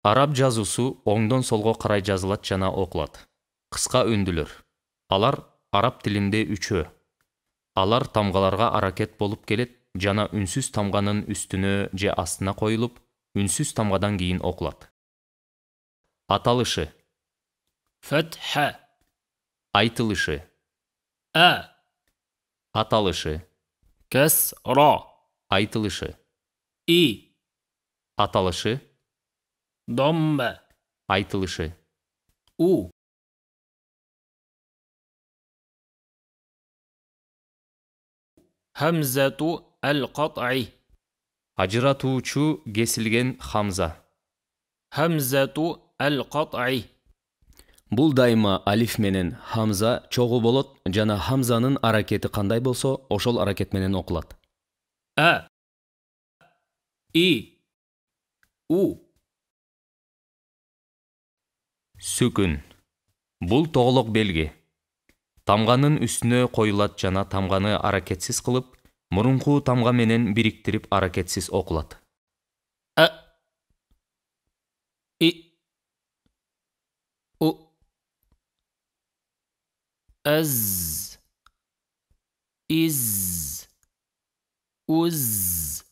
Араб жазуусу оңдон солго карай жазылат жана окулат. Кыска үндүлөр. Алар араб тилинде үчөө. Алар тамгаларга аракет болуп келет жана үнсүз тамганын үстүнө же астына коюлуп, үнсүз тамгадан кийин окулат. Аталышы, فتحة айтылышы, аталышы, كسرة айтылышы, аталышы, ضمة айтылышы. همزة القطع Ажыратуучу кесилген хамза. همزة القطع Бул дайыма алиф менен хамза чогуу болот жана хамзанын аракети кандай болсо, ошол аракет менен окулат. إي أو Сүкүн. Бул тоголок белги. Тамганын үстүнө коюлат жана тамганы аракетсиз кылып, мурунку тамга менен бириктирип аракетсиз окулат. إي أو أز إز أز